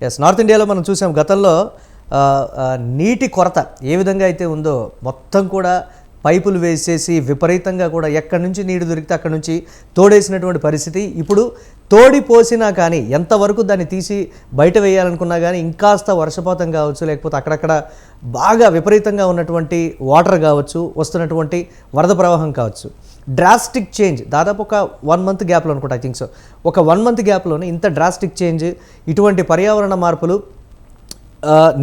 Yes, north ఇండియాలో మనం చూసాం గతంలో నీటి కొరత ఏ విధంగా అయితే ఉందో మొత్తం కూడా పైపులు వేసేసి విపరీతంగా కూడా ఎక్కడి నుంచి నీరు దొరికితే అక్కడి నుంచి తోడేసినటువంటి పరిస్థితి. ఇప్పుడు తోడి పోసినా కానీ ఎంతవరకు దాన్ని తీసి బయట వేయాలనుకున్నా కానీ ఇంకాస్త వర్షపాతం కావచ్చు, లేకపోతే అక్కడక్కడ బాగా విపరీతంగా ఉన్నటువంటి వాటర్ కావచ్చు, వస్తున్నటువంటి వరద ప్రవాహం కావచ్చు, డ్రాస్టిక్ చేంజ్ దాదాపు ఒక 1 month గ్యాప్లో అనుకుంటా, ఐ థింక్ సో. ఒక 1 month గ్యాప్లోనే ఇంత డ్రాస్టిక్ చేంజ్, ఇటువంటి పర్యావరణ మార్పులు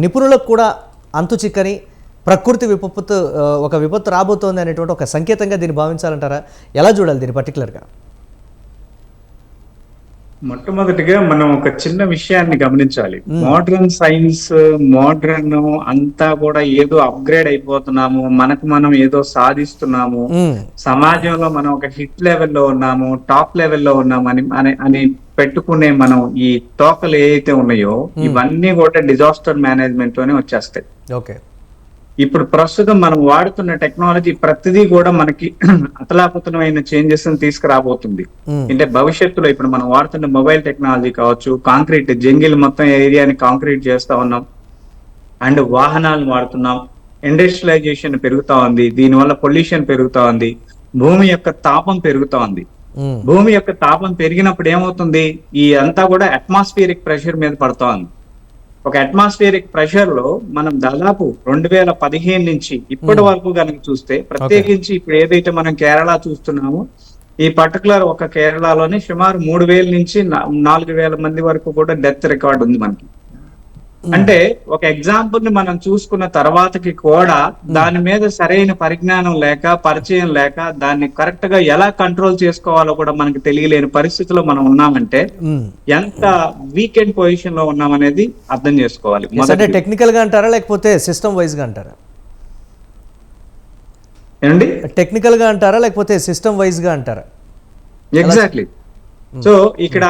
నిపుణులకు కూడా అంతు చిక్కని ప్రకృతి విపత్తు, ఒక విపత్తు రాబోతోంది అనేటువంటి ఒక సంకేతంగా దీన్ని భావించాలంటారా? ఎలా చూడాలి దీన్ని పర్టికులర్గా? మొట్టమొదటిగా మనం ఒక చిన్న విషయాన్ని గమనించాలి. మోడర్న్ సైన్స్, మోడర్న్ అంతా కూడా ఏదో అప్గ్రేడ్ అయిపోతున్నాము, మనకు మనం ఏదో సాధిస్తున్నాము, సమాజంలో మనం ఒక హిట్ లెవెల్లో ఉన్నాము, టాప్ లెవెల్లో ఉన్నాము అని పెట్టుకునే మనం ఈ తోకలు ఏవైతే ఉన్నాయో ఇవన్నీ కూడా డిజాస్టర్ మేనేజ్మెంట్ లోనే వచ్చేస్తాయి. ఓకే, ఇప్పుడు ప్రస్తుతం మనం వాడుతున్న టెక్నాలజీ ప్రతిదీ కూడా మనకి అతలాకుతలమైన చేంజెస్ తీసుకురాబోతుంది. అంటే భవిష్యత్తులో ఇప్పుడు మనం వాడుతున్న మొబైల్ టెక్నాలజీ కావచ్చు, కాంక్రీట్ జంగిల్ మొత్తం ఏరియాని కాంక్రీట్ చేస్తా ఉన్నాం, అండ్ వాహనాలను వాడుతున్నాం, ఇండస్ట్రియలైజేషన్ పెరుగుతా ఉంది, దీనివల్ల పొల్యూషన్ పెరుగుతా ఉంది, భూమి యొక్క తాపం పెరుగుతా ఉంది. భూమి యొక్క తాపం పెరిగినప్పుడు ఏమవుతుంది, ఈ అంతా కూడా అట్మాస్ఫియరిక్ ప్రెషర్ మీద పడుతా ఉంది. ఒక అట్మాస్ఫియరిక్ ప్రెషర్ లో మనం దాదాపు 2015 నుంచి ఇప్పటి వరకు కనుక చూస్తే, ప్రత్యేకించి ఇప్పుడు ఏదైతే మనం కేరళ చూస్తున్నామో ఈ పర్టికులర్ ఒక కేరళలోనే సుమారు 3000 నుంచి 4000 మంది వరకు కూడా డెత్ రికార్డ్ ఉంది మనకి. అంటే ఒక ఎగ్జాంపుల్ ని మనం చూసుకున్న తర్వాతకి కూడా దాని మీద సరైన పరిజ్ఞానం లేక, పరిచయం లేక, దాన్ని కరెక్ట్ గా ఎలా కంట్రోల్ చేసుకోవాలో కూడా మనకి తెలియలేని పరిస్థితిలో మనం ఉన్నామంటే ఎంత వీకెండ్ పొజిషన్ లో ఉన్నామనేది అర్థం చేసుకోవాలి. టెక్నికల్ గా అంటారా లేకపోతే సిస్టమ్ వైజ్ గా అంటారా? ఏమండి, టెక్నికల్ గా అంటారా లేకపోతే సిస్టమ్ వైజ్ గా అంటారా? ఎగ్జాక్ట్లీ. సో ఇక్కడ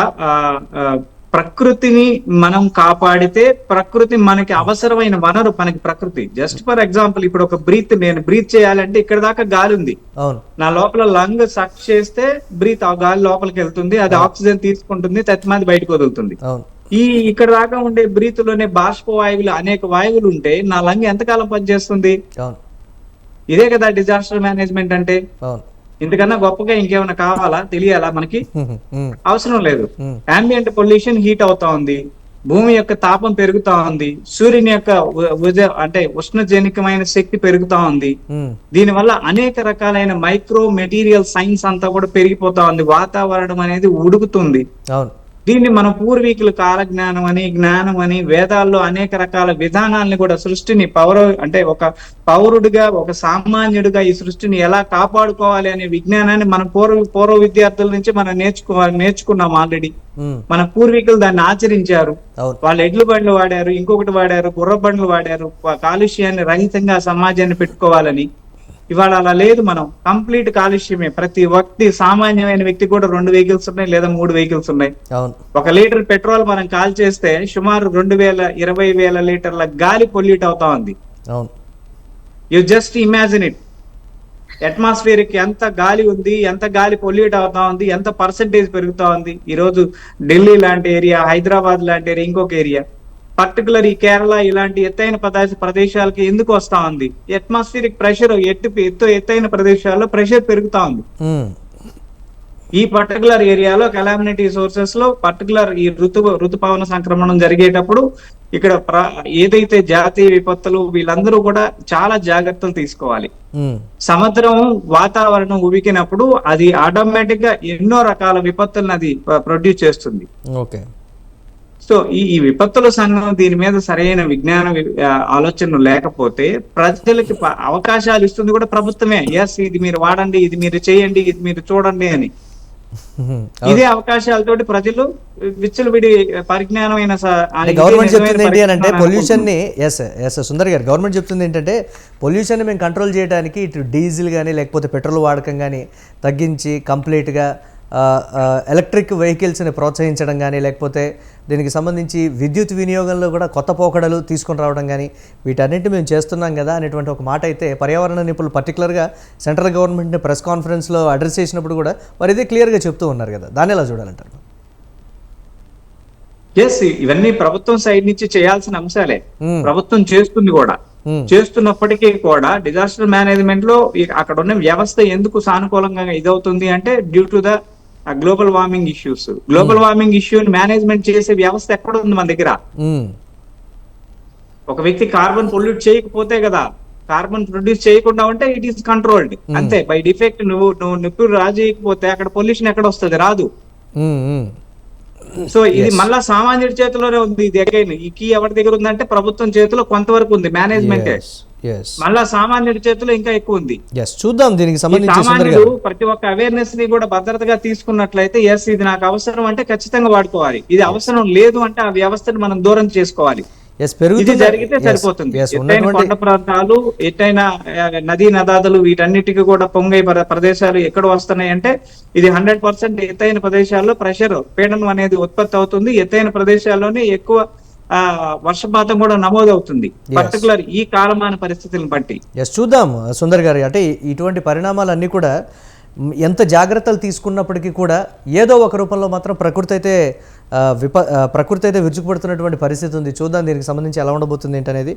ప్రకృతిని మనం కాపాడితే, ప్రకృతి మనకి అవసరమైన వనరు, మనకి ప్రకృతి. జస్ట్ ఫర్ ఎగ్జాంపుల్, ఇప్పుడు ఒక నేను బ్రీత్ చేయాలంటే ఇక్కడ దాకా గాలి ఉంది, నా లోపల లంగ్ సక్ చేస్తే ఆ గాలి లోపలికి వెళ్తుంది, అది ఆక్సిజన్ తీసుకుంటుంది, తత్మాది బయటకు వదులుతుంది. ఇక్కడ దాకా ఉండే బ్రీత్ లోనే బాష్పవాయువులు, అనేక వాయువులు ఉంటే నా లంగ్ ఎంతకాలం పనిచేస్తుంది? ఇదే కదా డిజాస్టర్ మేనేజ్మెంట్ అంటే. ఇంతకన్నా గొప్పగా ఇంకేమైనా కావాలా, తెలియాలా మనకి? అవసరం లేదు. అంబియంట్ పొల్యూషన్ హీట్ అవుతా ఉంది, భూమి యొక్క తాపం పెరుగుతా ఉంది, సూర్యుని యొక్క అంటే ఉష్ణజనికమైన శక్తి పెరుగుతా ఉంది. దీనివల్ల అనేక రకాలైన మైక్రో మెటీరియల్ సైన్స్ అంతా కూడా పెరిగిపోతా ఉంది, వాతావరణం అనేది ఉడుకుతుంది. దీన్ని మన పూర్వీకులు కాలజ్ఞానం అని, జ్ఞానం అని, వేదాల్లో అనేక రకాల విధానాలని కూడా, సృష్టిని అంటే ఒక పౌరుడిగా, ఒక సామాన్యుడిగా ఈ సృష్టిని ఎలా కాపాడుకోవాలి అనే విజ్ఞానాన్ని మన పూర్వ విద్యార్థుల నుంచి మనం నేర్చుకున్నాం ఆల్రెడీ. మన పూర్వీకులు దాన్ని ఆచరించారు. వాళ్ళు ఎడ్ల బండ్లు వాడారు, ఇంకొకటి వాడారు, గుర్ర బండ్లు వాడారు, కాలుష్యాన్ని రహితంగా సమాజాన్ని పెట్టుకోవాలని. ఇవాళ అలా లేదు. మనం కంప్లీట్ కాలుష్యమే. ప్రతి వ్యక్తి, సామాన్యమైన వ్యక్తి కూడా 2 వెహికల్స్ ఉన్నాయి లేదా 3 వెహికల్స్ ఉన్నాయి. 1 లీటర్ పెట్రోల్ మనం కాల్ చేస్తే సుమారు 20,000 లీటర్ల గాలి పొల్యూట్ అవుతా ఉంది. You just imagine it. అట్మాస్ఫియర్కి ఎంత గాలి ఉంది, ఎంత గాలి పొల్యూట్ అవుతా ఉంది, ఎంత పర్సెంటేజ్ పెరుగుతా ఉంది. ఈ రోజు ఢిల్లీ లాంటి ఏరియా, హైదరాబాద్ లాంటి ఏరియా, ఇంకొక ఏరియా, పర్టికులర్ ఈ కేరళ ఇలాంటి ఎత్తైన ప్రదేశాలకి ఎందుకు వస్తా ఉంది? అట్మాస్ఫియరిక్ ప్రెషర్, ఎత్తైన ప్రదేశాల్లో ప్రెషర్ పెరుగుతా ఉంది. ఈ పర్టికులర్ ఏరియాలో కెలామినిటీ సోర్సెస్ లో పర్టికులర్ ఈ ఋతుపవన సంక్రమణం జరిగేటప్పుడు ఇక్కడ ఏదైతే జాతీయ విపత్తులు, వీళ్ళందరూ కూడా చాలా జాగ్రత్తలు తీసుకోవాలి. సముద్రం వాతావరణం ఉబికినప్పుడు అది ఆటోమేటిక్ గా ఎన్నో రకాల విపత్తులను అది ప్రొడ్యూస్ చేస్తుంది. సో ఈ విపత్తుల సంఘం దీని మీద సరైన విజ్ఞాన ఆలోచనలు లేకపోతే ప్రజలకి అవకాశాలు ఇస్తుంది కూడా ప్రభుత్వమే. ఎస్, ఇది మీరు వాడండి, ఇది మీరు చేయండి, ఇది మీరు చూడండి అని. ఇదే అవకాశాలతోటి ప్రజలు విచ్చలవిడి పరిజ్ఞానమైన గవర్నమెంట్ చెప్తుంది ఏంటి అని అంటే పొల్యూషన్ ని, సుందర్ గారు, గవర్నమెంట్ చెప్తుంది ఏంటంటే పొల్యూషన్ ని మేము కంట్రోల్ చేయడానికి ఇటు డీజిల్ కానీ లేకపోతే పెట్రోల్ వాడకం కానీ తగ్గించి కంప్లీట్గా ఎలక్ట్రిక్ వెహికల్స్ని ప్రోత్సహించడం కానీ, లేకపోతే దీనికి సంబంధించి విద్యుత్ వినియోగంలో కూడా కొత్త పోకడలు తీసుకొని రావడం కానీ, వీటన్నింటినీ మేము చేస్తున్నాం కదా అనేటువంటి ఒక మాట అయితే పర్యావరణ నిపుణులు పర్టికులర్గా సెంట్రల్ గవర్నమెంట్ని ప్రెస్ కాన్ఫరెన్స్లో అడ్రస్ చేసినప్పుడు కూడా వారు ఇదే క్లియర్గా చెప్తూ ఉన్నారు కదా. దాన్ని ఎలా చూడాలంటారు? ఎస్, ఇవన్నీ ప్రభుత్వం సైడ్ నుంచి చేయాల్సిన అంశాలే. Hmm. ప్రభుత్వం చేస్తుంది కూడా. చేస్తున్నప్పటికీ కూడా డిజాస్టర్ మేనేజ్మెంట్ లో అక్కడ ఉన్న వ్యవస్థ ఎందుకు సానుకూలంగా ఇదవుతుంది అంటే due to the global warming issues. Global warming ఇష్యూని మేనేజ్మెంట్ చేసే వ్యవస్థ ఎక్కడ ఉంది మన దగ్గర? ఒక వ్యక్తి కార్బన్ పొల్యూట్ చేయకపోతే కదా, కార్బన్ ప్రొడ్యూస్ చేయకుండా ఉంటే ఇట్ ఈస్ కంట్రోల్డ్ అంతే. బై డిఫెక్ట్ నువ్వు నిప్పులు రాజేయకపోతే అక్కడ పొల్యూషన్ ఎక్కడ వస్తుంది? రాదు. సో ఇది మళ్ళా సామాన్యుడి చేతిలోనే ఉంది. ఇది అగైన్ ఈ కీ ఎవరి దగ్గర ఉందంటే ప్రభుత్వం చేతిలో కొంతవరకు ఉంది, మేనేజ్మెంట్. మళ్ళా సామాన్యుడి చేతిలో ఇంకా ఎక్కువ ఉంది. చూద్దాం దీనికి సంబంధించి సామాన్యుడు ప్రతి ఒక్క అవేర్నెస్ ని కూడా భద్రతగా తీసుకున్నట్లయితే ఎస్ ఇది నాకు అవసరం అంటే ఖచ్చితంగా వాడుకోవాలి. ఇది అవసరం లేదు అంటే ఆ వ్యవస్థను మనం దూరం చేసుకోవాలి. ఇది జరిగితే సరిపోతుంది. ఎత్తైన కొండ ప్రాంతాలు, ఎత్తైన నదీ నదాదులు వీటన్నిటికీ కూడా పొంగే ప్రదేశాలు ఎక్కడ వస్తున్నాయి అంటే ఇది 100% ఎత్తైన ప్రదేశాల్లో ప్రెషర్ పీడనం అనేది ఉత్పత్తి అవుతుంది. ఎత్తైన ప్రదేశాల్లోనే ఎక్కువ వర్షపాతం కూడా నమోదవుతుంది, పర్టికులర్ ఈ కాలమాన పరిస్థితులను బట్టి. చూద్దాం సుందర్ గారు, అంటే ఇటువంటి పరిణామాలన్నీ కూడా ఎంత జాగ్రత్తలు తీసుకున్నప్పటికీ కూడా ఏదో ఒక రూపంలో మాత్రం ప్రకృతి అయితే విరుచుకుపడుతున్నటువంటి పరిస్థితి ఉంది. చూద్దాం దీనికి సంబంధించి ఎలా ఉండబోతుంది ఏంటనేది.